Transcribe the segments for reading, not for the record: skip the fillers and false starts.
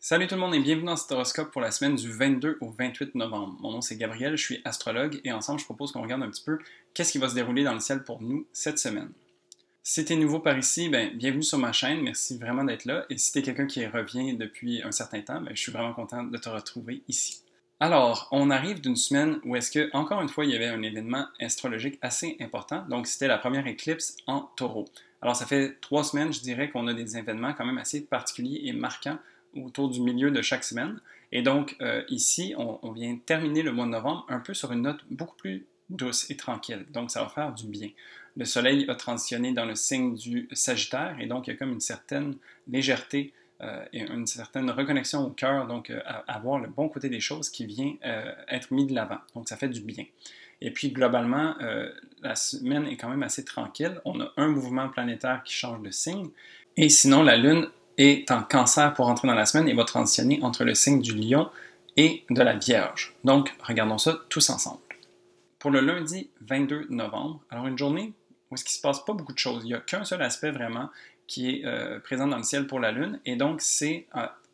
Salut tout le monde et bienvenue dans cet horoscope pour la semaine du 22 au 28 novembre. Mon nom c'est Gabriel, je suis astrologue et ensemble je propose qu'on regarde un petit peu qu'est-ce qui va se dérouler dans le ciel pour nous cette semaine. Si t'es nouveau par ici, bienvenue sur ma chaîne, merci vraiment d'être là. Et si t'es quelqu'un qui revient depuis un certain temps, je suis vraiment content de te retrouver ici. Alors, on arrive d'une semaine où est-ce que, encore une fois, il y avait un événement astrologique assez important. Donc, c'était la première éclipse en Taureau. Alors, ça fait 3 semaines, je dirais, qu'on a des événements quand même assez particuliers et marquants autour du milieu de chaque semaine. Et donc, ici, on vient terminer le mois de novembre un peu sur une note beaucoup plus douce et tranquille. Donc, ça va faire du bien. Le soleil a transitionné dans le signe du Sagittaire et donc, il y a comme une certaine légèreté et une certaine reconnexion au cœur, donc à voir le bon côté des choses qui vient être mis de l'avant. Donc, ça fait du bien. Et puis, globalement, la semaine est quand même assez tranquille. On a un mouvement planétaire qui change de signe. Et sinon, la Lune est en Cancer pour entrer dans la semaine et va transitionner entre le signe du Lion et de la Vierge. Donc, regardons ça tous ensemble. Pour le lundi 22 novembre, alors une journée où il ne se passe pas beaucoup de choses. Il n'y a qu'un seul aspect vraiment qui est présent dans le ciel pour la Lune, et donc c'est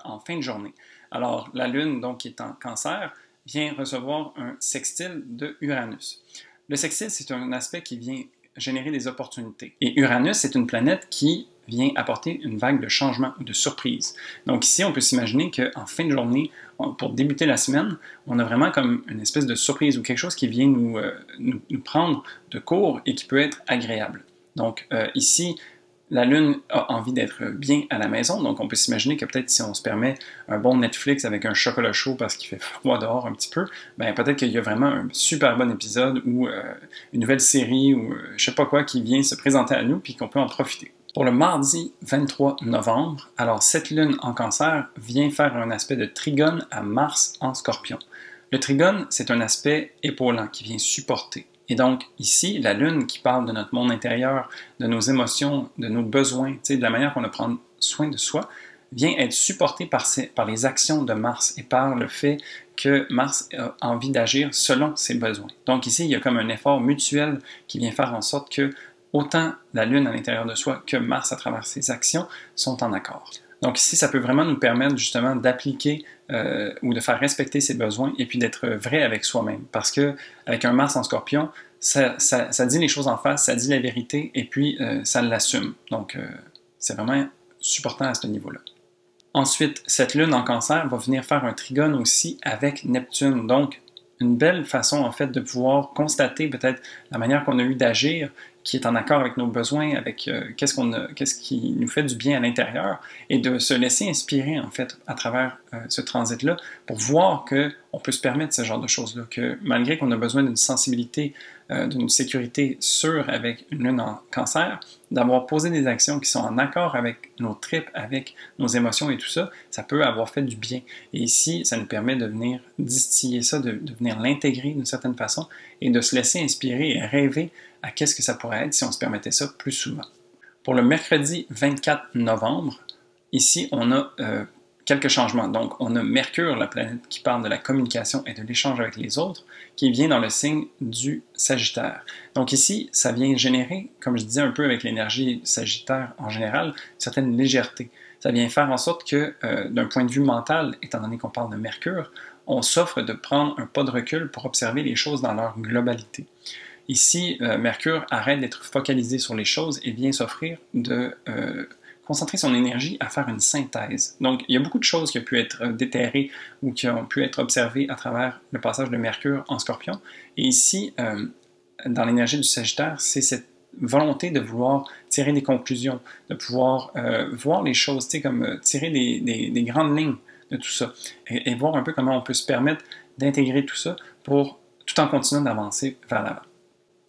en fin de journée. Alors, la Lune, donc, qui est en Cancer, vient recevoir un sextile de Uranus. Le sextile, c'est un aspect qui vient générer des opportunités. Et Uranus, c'est une planète qui vient apporter une vague de changement ou de surprise. Donc ici, on peut s'imaginer qu'en fin de journée, pour débuter la semaine, on a vraiment comme une espèce de surprise ou quelque chose qui vient nous prendre de court et qui peut être agréable. Donc ici, la Lune a envie d'être bien à la maison, donc on peut s'imaginer que peut-être si on se permet un bon Netflix avec un chocolat chaud parce qu'il fait froid dehors un petit peu, peut-être qu'il y a vraiment un super bon épisode ou une nouvelle série ou je sais pas quoi qui vient se présenter à nous puis qu'on peut en profiter. Pour le mardi 23 novembre, alors cette lune en Cancer vient faire un aspect de trigone à Mars en Scorpion. Le trigone, c'est un aspect épaulant qui vient supporter. Et donc ici, la lune qui parle de notre monde intérieur, de nos émotions, de nos besoins, de la manière qu'on a prendre soin de soi, vient être supportée par les actions de Mars et par le fait que Mars a envie d'agir selon ses besoins. Donc ici, il y a comme un effort mutuel qui vient faire en sorte que autant la Lune à l'intérieur de soi que Mars à travers ses actions sont en accord. Donc ici, ça peut vraiment nous permettre justement d'appliquer ou de faire respecter ses besoins et puis d'être vrai avec soi-même. Parce que avec un Mars en Scorpion, ça dit les choses en face, ça dit la vérité et puis ça l'assume. Donc c'est vraiment supportant à ce niveau-là. Ensuite, cette Lune en Cancer va venir faire un trigone aussi avec Neptune. Donc une belle façon en fait de pouvoir constater peut-être la manière qu'on a eu d'agir qui est en accord avec nos besoins, avec qu'est-ce qui nous fait du bien à l'intérieur, et de se laisser inspirer en fait à travers ce transit-là pour voir qu'on peut se permettre ce genre de choses-là, que malgré qu'on a besoin d'une sensibilité, d'une sécurité sûre avec une lune en Cancer, d'avoir posé des actions qui sont en accord avec nos tripes, avec nos émotions et tout ça, ça peut avoir fait du bien. Et ici, ça nous permet de venir distiller ça, de venir l'intégrer d'une certaine façon et de se laisser inspirer et rêver à qu'est-ce que ça pourrait être si on se permettait ça plus souvent. Pour le mercredi 24 novembre, ici, on a quelques changements. Donc, on a Mercure, la planète qui parle de la communication et de l'échange avec les autres, qui vient dans le signe du Sagittaire. Donc ici, ça vient générer, comme je disais un peu avec l'énergie Sagittaire en général, une certaine légèreté. Ça vient faire en sorte que, d'un point de vue mental, étant donné qu'on parle de Mercure, on s'offre de prendre un pas de recul pour observer les choses dans leur globalité. Ici, Mercure arrête d'être focalisé sur les choses et vient s'offrir de concentrer son énergie à faire une synthèse. Donc, il y a beaucoup de choses qui ont pu être déterrées ou qui ont pu être observées à travers le passage de Mercure en Scorpion. Et ici, dans l'énergie du Sagittaire, c'est cette volonté de vouloir tirer des conclusions, de pouvoir voir les choses, comme tirer des grandes lignes de tout ça et voir un peu comment on peut se permettre d'intégrer tout ça pour tout en continuant d'avancer vers l'avant.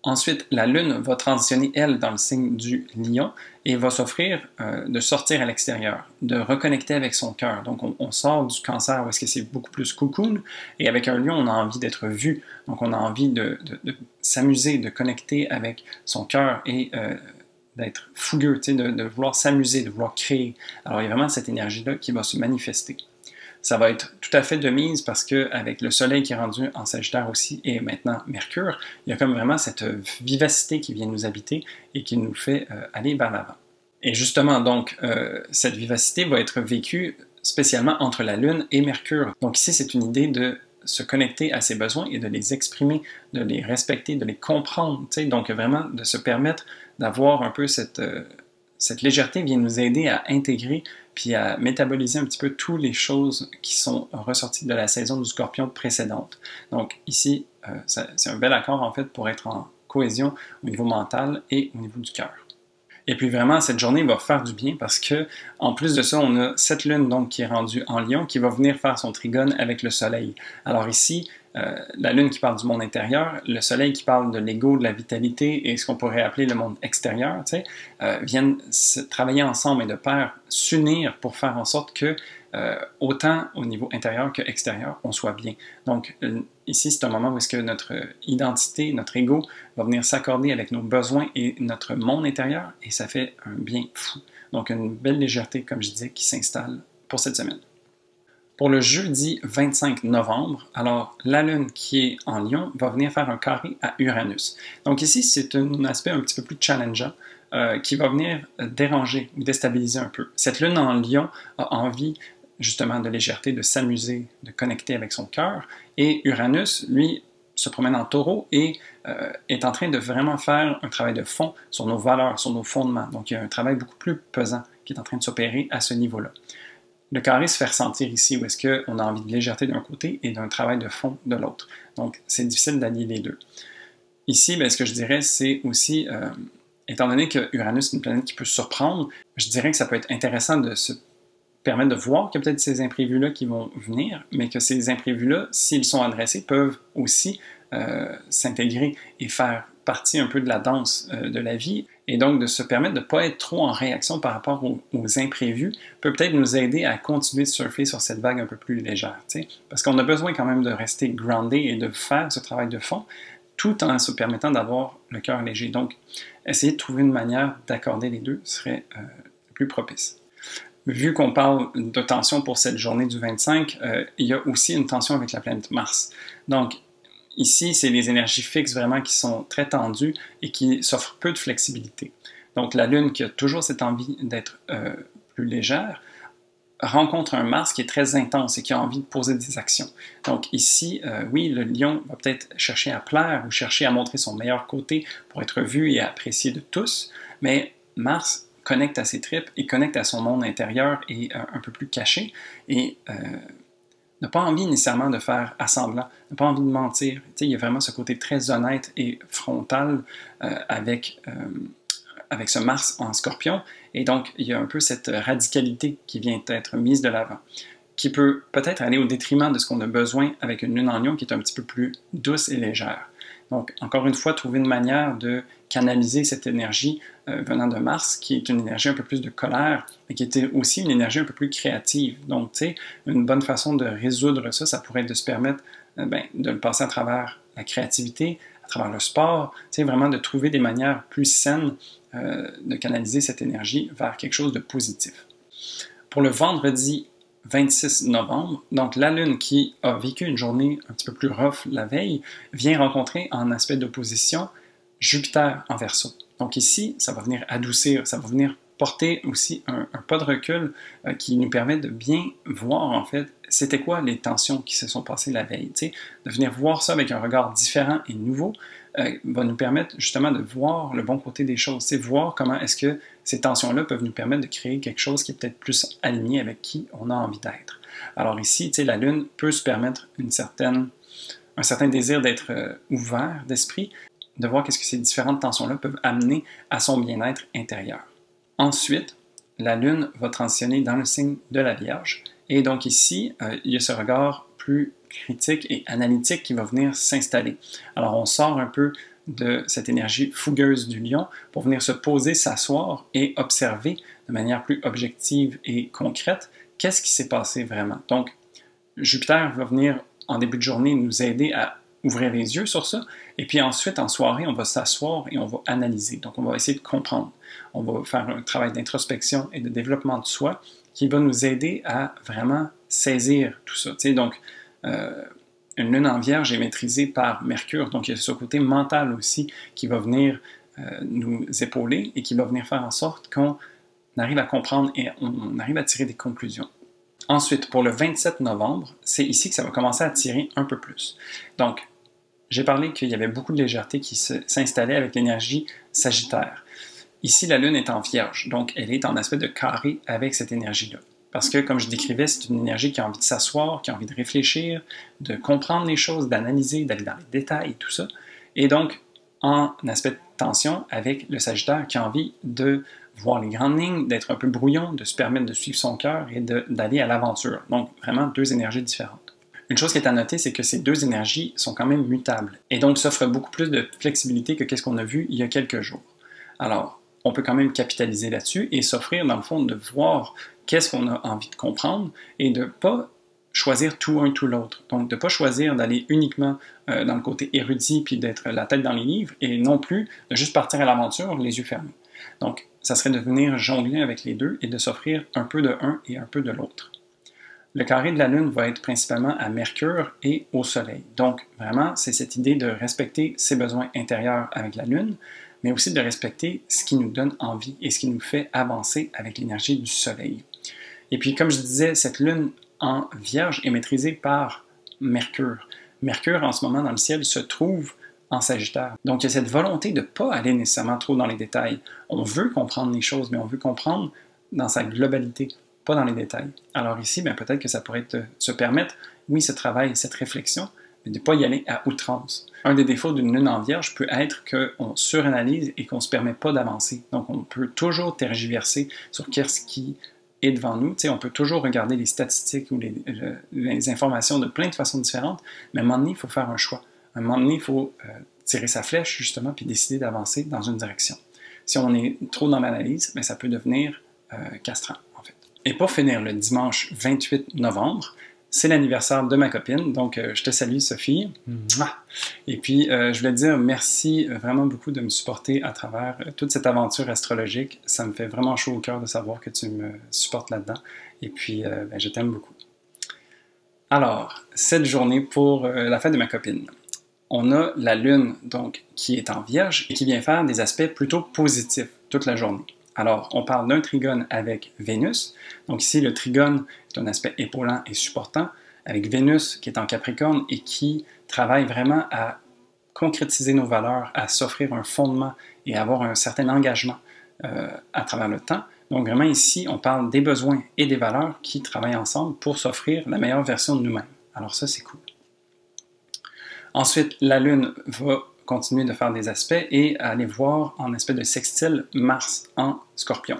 Ensuite, la Lune va transitionner, elle, dans le signe du Lion et va s'offrir de sortir à l'extérieur, de reconnecter avec son cœur. Donc, on sort du Cancer où est-ce que c'est beaucoup plus cocoon, et avec un Lion, on a envie d'être vu. Donc, on a envie de s'amuser, de connecter avec son cœur et d'être fougueux, de vouloir s'amuser, de vouloir créer. Alors, il y a vraiment cette énergie-là qui va se manifester. Ça va être tout à fait de mise parce qu'avec le Soleil qui est rendu en Sagittaire aussi et maintenant Mercure, il y a comme vraiment cette vivacité qui vient nous habiter et qui nous fait aller vers l'avant. Et justement, donc, cette vivacité va être vécue spécialement entre la Lune et Mercure. Donc ici, c'est une idée de se connecter à ses besoins et de les exprimer, de les respecter, de les comprendre. Donc vraiment de se permettre d'avoir un peu cette légèreté vient nous aider à intégrer puis à métaboliser un petit peu toutes les choses qui sont ressorties de la saison du Scorpion précédente. Donc ici, c'est un bel accord en fait pour être en cohésion au niveau mental et au niveau du cœur. Et puis vraiment, cette journée va faire du bien parce que, en plus de ça, on a cette lune donc qui est rendue en Lion qui va venir faire son trigone avec le soleil. Alors ici, la lune qui parle du monde intérieur, le soleil qui parle de l'ego, de la vitalité et ce qu'on pourrait appeler le monde extérieur, viennent travailler ensemble et de pair, s'unir pour faire en sorte que autant au niveau intérieur que extérieur, on soit bien. Donc ici, c'est un moment où est-ce que notre identité, notre ego va venir s'accorder avec nos besoins et notre monde intérieur et ça fait un bien fou. Donc une belle légèreté, comme je disais, qui s'installe pour cette semaine. Pour le jeudi 25 novembre, alors la Lune qui est en Lion va venir faire un carré à Uranus. Donc ici, c'est un aspect un petit peu plus challengeant qui va venir déranger ou déstabiliser un peu. Cette Lune en Lion a envie justement de légèreté, de s'amuser, de connecter avec son cœur. Et Uranus, lui, se promène en taureau et est en train de vraiment faire un travail de fond sur nos valeurs, sur nos fondements. Donc il y a un travail beaucoup plus pesant qui est en train de s'opérer à ce niveau-là. Le carré se fait ressentir ici où est-ce qu'on a envie de légèreté d'un côté et d'un travail de fond de l'autre. Donc c'est difficile d'allier les deux. Ici, bien, ce que je dirais, c'est aussi, étant donné que Uranus est une planète qui peut surprendre, je dirais que ça peut être intéressant de se permettre de voir qu'il y a peut-être ces imprévus-là qui vont venir, mais que ces imprévus-là, s'ils sont adressés, peuvent aussi s'intégrer et faire partie un peu de la danse de la vie. Et donc, de se permettre de ne pas être trop en réaction par rapport aux imprévus peut peut-être nous aider à continuer de surfer sur cette vague un peu plus légère. Parce qu'on a besoin quand même de rester groundé et de faire ce travail de fond, tout en se permettant d'avoir le cœur léger. Donc, essayer de trouver une manière d'accorder les deux serait plus propice. Vu qu'on parle de tension pour cette journée du 25, il y a aussi une tension avec la planète Mars. Donc, ici, c'est les énergies fixes vraiment qui sont très tendues et qui s'offrent peu de flexibilité. Donc, la Lune, qui a toujours cette envie d'être plus légère, rencontre un Mars qui est très intense et qui a envie de poser des actions. Donc ici, oui, le lion va peut-être chercher à plaire ou chercher à montrer son meilleur côté pour être vu et apprécié de tous, mais Mars connecte à ses tripes et connecte à son monde intérieur et un peu plus caché et n'a pas envie nécessairement de faire assemblant, n'a pas envie de mentir. Il y a vraiment ce côté très honnête et frontal avec ce Mars en Scorpion, et donc il y a un peu cette radicalité qui vient être mise de l'avant, qui peut peut-être aller au détriment de ce qu'on a besoin avec une lune en Lion qui est un petit peu plus douce et légère. Donc, encore une fois, trouver une manière de canaliser cette énergie venant de Mars, qui est une énergie un peu plus de colère, mais qui était aussi une énergie un peu plus créative. Donc, tu sais, une bonne façon de résoudre ça, ça pourrait être de se permettre de le passer à travers la créativité, à travers le sport, tu sais, vraiment de trouver des manières plus saines de canaliser cette énergie vers quelque chose de positif. Pour le vendredi 26 novembre, donc la Lune qui a vécu une journée un petit peu plus rough la veille, vient rencontrer en aspect d'opposition Jupiter en Verseau. Donc ici, ça va venir adoucir, ça va venir porter aussi un pas de recul qui nous permet de bien voir en fait c'était quoi les tensions qui se sont passées la veille. T'sais, de venir voir ça avec un regard différent et nouveau va nous permettre justement de voir le bon côté des choses, voir comment est-ce que ces tensions-là peuvent nous permettre de créer quelque chose qui est peut-être plus aligné avec qui on a envie d'être. Alors ici, la Lune peut se permettre un certain désir d'être ouvert d'esprit, de voir qu'est-ce que ces différentes tensions-là peuvent amener à son bien-être intérieur. Ensuite, la Lune va transitionner dans le signe de la Vierge. Et donc ici, il y a ce regard plus critique et analytique qui va venir s'installer. Alors on sort un peu de cette énergie fougueuse du lion pour venir se poser, s'asseoir et observer de manière plus objective et concrète qu'est-ce qui s'est passé vraiment. Donc, Jupiter va venir en début de journée nous aider à ouvrir les yeux sur ça, et puis ensuite, en soirée, on va s'asseoir et on va analyser. Donc, on va essayer de comprendre. On va faire un travail d'introspection et de développement de soi qui va nous aider à vraiment saisir tout ça. Tu sais, donc, une lune en Vierge est maîtrisée par Mercure, donc il y a ce côté mental aussi qui va venir nous épauler et qui va venir faire en sorte qu'on arrive à comprendre et on arrive à tirer des conclusions. Ensuite, pour le 27 novembre, c'est ici que ça va commencer à tirer un peu plus. Donc, j'ai parlé qu'il y avait beaucoup de légèreté qui s'installait avec l'énergie Sagittaire. Ici, la Lune est en Vierge, donc elle est en aspect de carré avec cette énergie-là. Parce que, comme je décrivais, c'est une énergie qui a envie de s'asseoir, qui a envie de réfléchir, de comprendre les choses, d'analyser, d'aller dans les détails et tout ça. Et donc, en aspect de tension avec le Sagittaire qui a envie de voir les grandes lignes, d'être un peu brouillon, de se permettre de suivre son cœur et d'aller à l'aventure. Donc, vraiment deux énergies différentes. Une chose qui est à noter, c'est que ces deux énergies sont quand même mutables et donc s'offrent beaucoup plus de flexibilité que ce qu'on a vu il y a quelques jours. Alors, on peut quand même capitaliser là-dessus et s'offrir, dans le fond, de voir qu'est-ce qu'on a envie de comprendre et de ne pas choisir tout un, tout l'autre. Donc, de ne pas choisir d'aller uniquement dans le côté érudit puis d'être la tête dans les livres et non plus de juste partir à l'aventure les yeux fermés. Donc, ça serait de venir jongler avec les deux et de s'offrir un peu de un et un peu de l'autre. Le carré de la Lune va être principalement à Mercure et au Soleil. Donc, vraiment, c'est cette idée de respecter ses besoins intérieurs avec la Lune, mais aussi de respecter ce qui nous donne envie et ce qui nous fait avancer avec l'énergie du Soleil. Et puis, comme je disais, cette Lune en Vierge est maîtrisée par Mercure. Mercure, en ce moment, dans le ciel, se trouve en Sagittaire. Donc, il y a cette volonté de ne pas aller nécessairement trop dans les détails. On veut comprendre les choses, mais on veut comprendre dans sa globalité, pas dans les détails. Alors ici, peut-être que ça pourrait se permettre, oui, ce travail, cette réflexion, mais de ne pas y aller à outrance. Un des défauts d'une lune en Vierge peut être qu'on suranalyse et qu'on ne se permet pas d'avancer. Donc, on peut toujours tergiverser sur qu'est-ce qui est devant nous. On peut toujours regarder les statistiques ou les informations de plein de façons différentes, mais à un moment donné, il faut faire un choix. À un moment donné, il faut tirer sa flèche, justement, puis décider d'avancer dans une direction. Si on est trop dans l'analyse, ça peut devenir castrant, en fait. Et pour finir, le dimanche 28 novembre, c'est l'anniversaire de ma copine, donc je te salue Sophie. Et puis je voulais te dire merci vraiment beaucoup de me supporter à travers toute cette aventure astrologique. Ça me fait vraiment chaud au cœur de savoir que tu me supportes là-dedans. Et puis je t'aime beaucoup. Alors, cette journée pour la fête de ma copine. On a la Lune donc qui est en Vierge et qui vient faire des aspects plutôt positifs toute la journée. Alors, on parle d'un trigone avec Vénus. Donc ici, le trigone est un aspect épaulant et supportant, avec Vénus qui est en Capricorne et qui travaille vraiment à concrétiser nos valeurs, à s'offrir un fondement et à avoir un certain engagement à travers le temps. Donc vraiment ici, on parle des besoins et des valeurs qui travaillent ensemble pour s'offrir la meilleure version de nous-mêmes. Alors ça, c'est cool. Ensuite, la Lune va continuer de faire des aspects et aller voir en aspect de sextile Mars en Scorpion.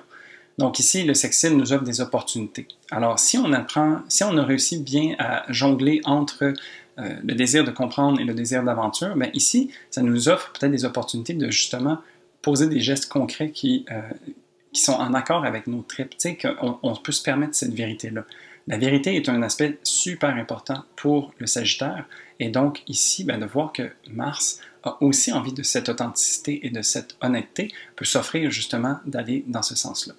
Donc ici, le sextile nous offre des opportunités. Alors, si on a réussi bien à jongler entre le désir de comprendre et le désir d'aventure, ici, ça nous offre peut-être des opportunités de justement poser des gestes concrets qui sont en accord avec nos tripes, qu'on peut se permettre cette vérité-là. La vérité est un aspect super important pour le Sagittaire, et donc ici, de voir que Mars a aussi envie de cette authenticité et de cette honnêteté, peut s'offrir justement d'aller dans ce sens-là.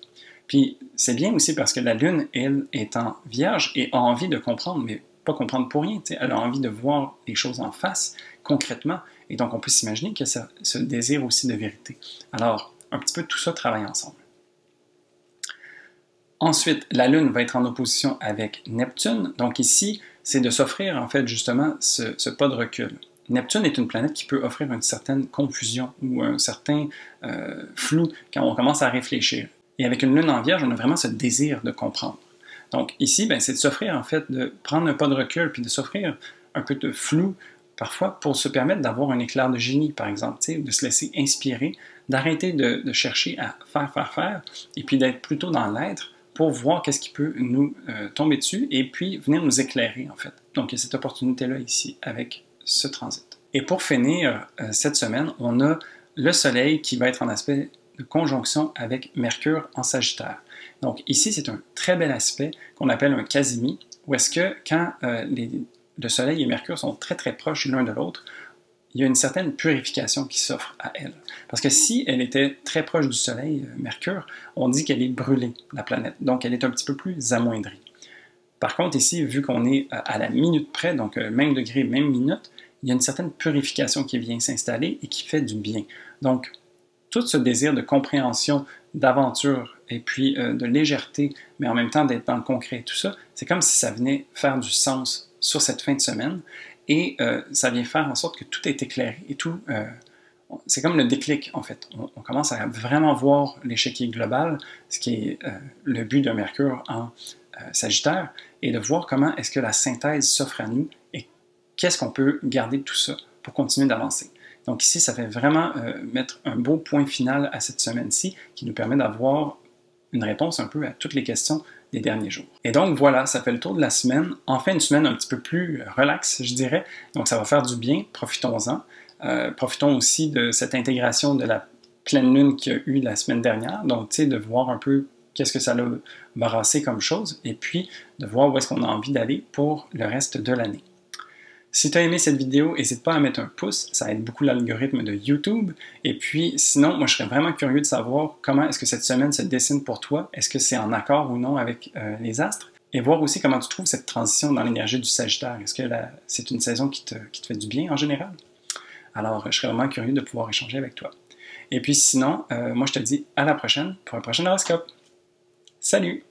Puis c'est bien aussi parce que la Lune, elle, est en Vierge et a envie de comprendre, mais pas comprendre pour rien, elle a envie de voir les choses en face, concrètement, et donc on peut s'imaginer qu'il y a ce désir aussi de vérité. Alors, un petit peu tout ça travaille ensemble. Ensuite, la Lune va être en opposition avec Neptune. Donc ici, c'est de s'offrir en fait justement ce pas de recul. Neptune est une planète qui peut offrir une certaine confusion ou un certain flou quand on commence à réfléchir. Et avec une Lune en Vierge, on a vraiment ce désir de comprendre. Donc ici, c'est de s'offrir en fait, de prendre un pas de recul puis de s'offrir un peu de flou parfois pour se permettre d'avoir un éclair de génie, par exemple, de se laisser inspirer, d'arrêter de chercher à faire, et puis d'être plutôt dans l'être pour voir qu'est-ce qui peut nous tomber dessus et puis venir nous éclairer, en fait. Donc, il y a cette opportunité-là ici avec ce transit. Et pour finir cette semaine, on a le Soleil qui va être en aspect de conjonction avec Mercure en Sagittaire. Donc, ici, c'est un très bel aspect qu'on appelle un quasimi, où est-ce que quand le Soleil et Mercure sont très, très proches l'un de l'autre, il y a une certaine purification qui s'offre à elle. Parce que si elle était très proche du Soleil, Mercure, on dit qu'elle est brûlée, la planète. Donc, elle est un petit peu plus amoindrie. Par contre, ici, vu qu'on est à la minute près, donc même degré, même minute, il y a une certaine purification qui vient s'installer et qui fait du bien. Donc, tout ce désir de compréhension d'aventure et puis de légèreté, mais en même temps d'être dans le concret et tout ça, c'est comme si ça venait faire du sens sur cette fin de semaine et ça vient faire en sorte que tout est éclairé et tout. C'est comme le déclic, en fait. On commence à vraiment voir l'échiquier global, ce qui est le but de Mercure en Sagittaire, et de voir comment est-ce que la synthèse s'offre à nous et qu'est-ce qu'on peut garder de tout ça pour continuer d'avancer. Donc ici, ça fait vraiment mettre un beau point final à cette semaine-ci qui nous permet d'avoir une réponse un peu à toutes les questions des derniers jours. Et donc voilà, ça fait le tour de la semaine. Enfin, une semaine un petit peu plus relaxe, je dirais. Donc ça va faire du bien, profitons-en. Profitons aussi de cette intégration de la pleine lune qu'il y a eu la semaine dernière. Donc, tu sais, de voir un peu qu'est-ce que ça a brassé comme chose et puis de voir où est-ce qu'on a envie d'aller pour le reste de l'année. Si tu as aimé cette vidéo, n'hésite pas à mettre un pouce, ça aide beaucoup l'algorithme de YouTube. Et puis, sinon, moi, je serais vraiment curieux de savoir comment est-ce que cette semaine se dessine pour toi. Est-ce que c'est en accord ou non avec les astres? Et voir aussi comment tu trouves cette transition dans l'énergie du Sagittaire. Est-ce que c'est une saison qui te fait du bien en général? Alors, je serais vraiment curieux de pouvoir échanger avec toi. Et puis sinon, moi je te dis à la prochaine pour un prochain horoscope. Salut!